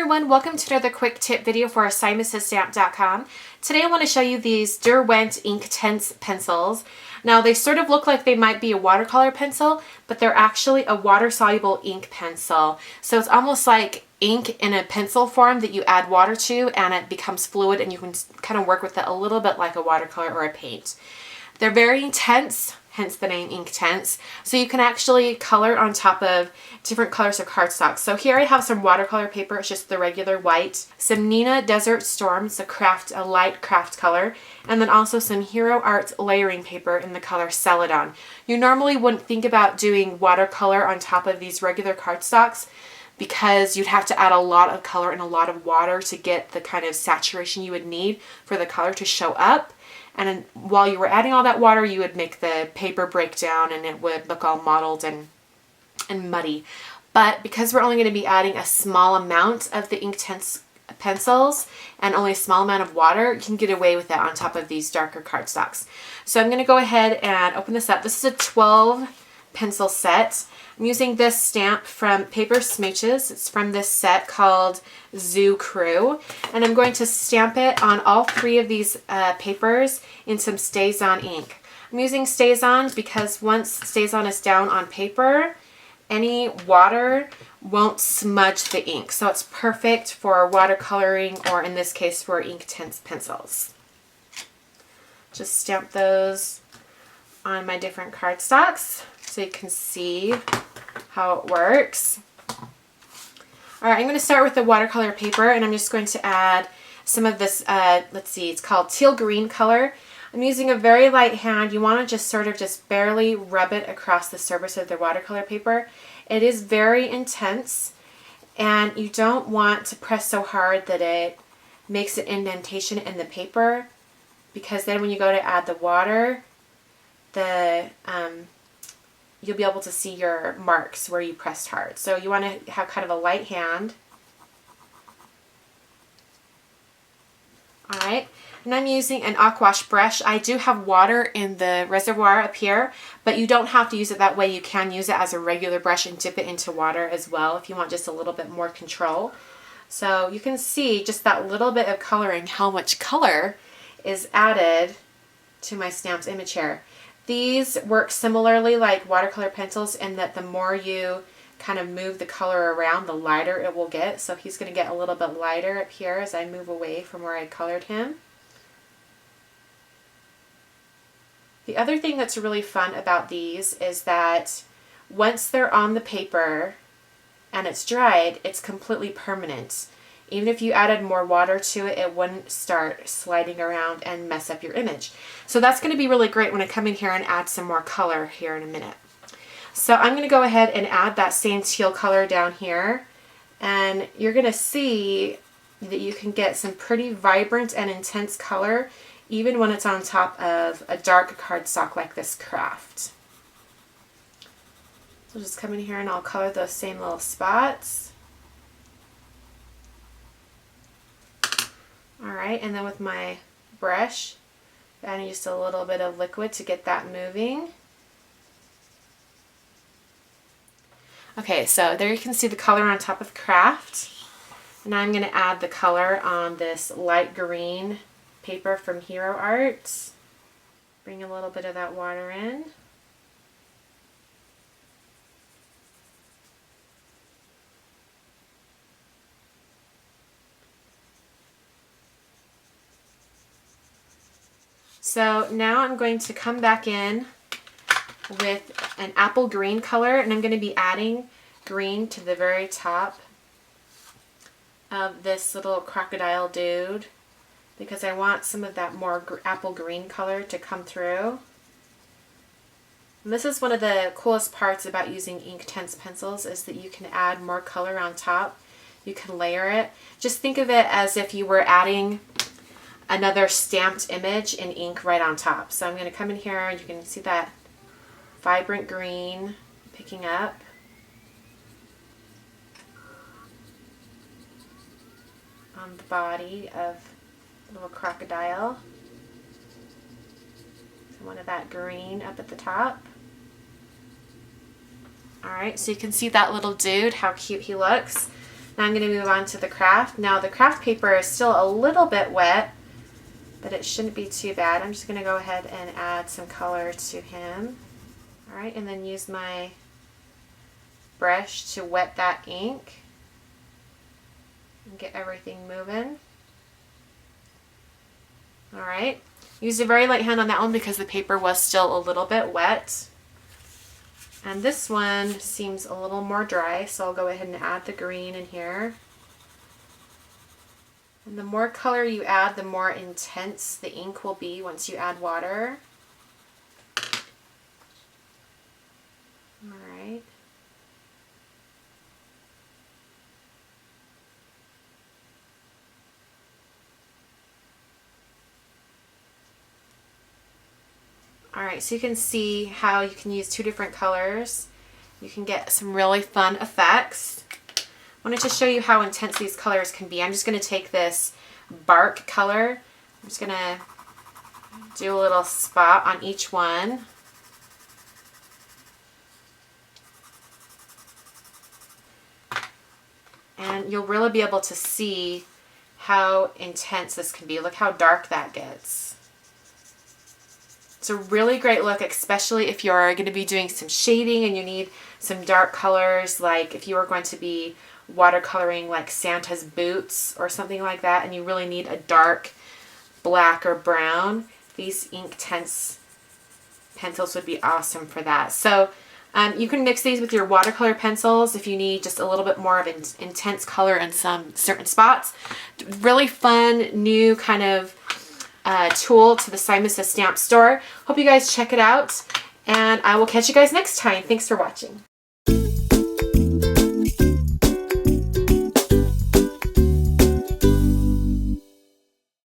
everyone, welcome to another quick tip video for assignmentstamp.com. Today I want to show you these Derwent Inktense pencils. Now they sort of look like they might be a watercolor pencil, but they're actually a water-soluble ink pencil. So it's almost like ink in a pencil form that you add water to and it becomes fluid and you can kind of work with it a little bit like a watercolor or a paint. They're very intense, hence the name Inktense. So you can actually color on top of different colors of cardstock. So here I have some watercolor paper, it's just the regular white, some Nina Desert Storm, it's a light craft color, and then also some Hero Arts layering paper in the color Celadon. You normally wouldn't think about doing watercolor on top of these regular cardstocks because you'd have to add a lot of color and a lot of water to get the kind of saturation you would need for the color to show up. And while you were adding all that water, you would make the paper break down and it would look all mottled and muddy. But because we're only going to be adding a small amount of the Inktense pencils and only a small amount of water, you can get away with it on top of these darker cardstocks. So I'm going to go ahead and open this up. This is a 12 pencil set. I'm using this stamp from Paper Smooches. It's from this set called Zoo Crew. And I'm going to stamp it on all three of these papers in some StazOn ink. I'm using StazOn because once StazOn is down on paper, any water won't smudge the ink. So it's perfect for watercoloring or in this case for Inktense pencils. Just stamp those on my different cardstocks so you can see how it works. Alright, I'm going to start with the watercolor paper and I'm just going to add some of this, let's see, it's called teal green color. I'm using a very light hand. You want to just sort of just barely rub it across the surface of the watercolor paper. It is very intense and you don't want to press so hard that it makes an indentation in the paper, because then when you go to add the water, you'll be able to see your marks where you pressed hard. So you want to have kind of a light hand. Alright, and I'm using an aquash brush. I do have water in the reservoir up here, but you don't have to use it that way. You can use it as a regular brush and dip it into water as well if you want just a little bit more control. So you can see just that little bit of coloring, how much color is added to my stamped image here. These work similarly like watercolor pencils in that the more you kind of move the color around, the lighter it will get. So he's going to get a little bit lighter up here as I move away from where I colored him. The other thing that's really fun about these is that once they're on the paper and it's dried, it's completely permanent. Even if you added more water to it, it wouldn't start sliding around and mess up your image. So that's going to be really great when I come in here and add some more color here in a minute. So I'm going to go ahead and add that same teal color down here. And you're going to see that you can get some pretty vibrant and intense color even when it's on top of a dark cardstock like this craft. So just come in here and I'll color those same little spots. Alright, and then with my brush, adding just a little bit of liquid to get that moving. Okay, so there you can see the color on top of craft. Now I'm going to add the color on this light green paper from Hero Arts. Bring a little bit of that water in. So now I'm going to come back in with an apple green color and I'm going to be adding green to the very top of this little crocodile dude because I want some of that more apple green color to come through. And this is one of the coolest parts about using Inktense pencils is that you can add more color on top. You can layer it. Just think of it as if you were adding another stamped image in ink right on top. So I'm going to come in here and you can see that vibrant green picking up. On the body of a little crocodile. So one of that green up at the top. Alright, so you can see that little dude, how cute he looks. Now I'm going to move on to the craft. Now the craft paper is still a little bit wet, but it shouldn't be too bad. I'm just going to go ahead and add some color to him. All right, and then use my brush to wet that ink and get everything moving. All right, use a very light hand on that one because the paper was still a little bit wet. And this one seems a little more dry, so I'll go ahead and add the green in here. And the more color you add, the more intense the ink will be once you add water. All right. Alright, so you can see how you can use two different colors. You can get some really fun effects. I wanted to show you how intense these colors can be. I'm just going to take this bark color. I'm just going to do a little spot on each one. And you'll really be able to see how intense this can be. Look how dark that gets. It's a really great look, especially if you're going to be doing some shading and you need some dark colors, like if you are going to be watercoloring like Santa's boots or something like that, and you really need a dark black or brown. These Inktense pencils would be awesome for that. So you can mix these with your watercolor pencils if you need just a little bit more of an intense color in some certain spots. Really fun, new kind of tool to the Simon Says Stamp store. Hope you guys check it out, and I will catch you guys next time. Thanks for watching.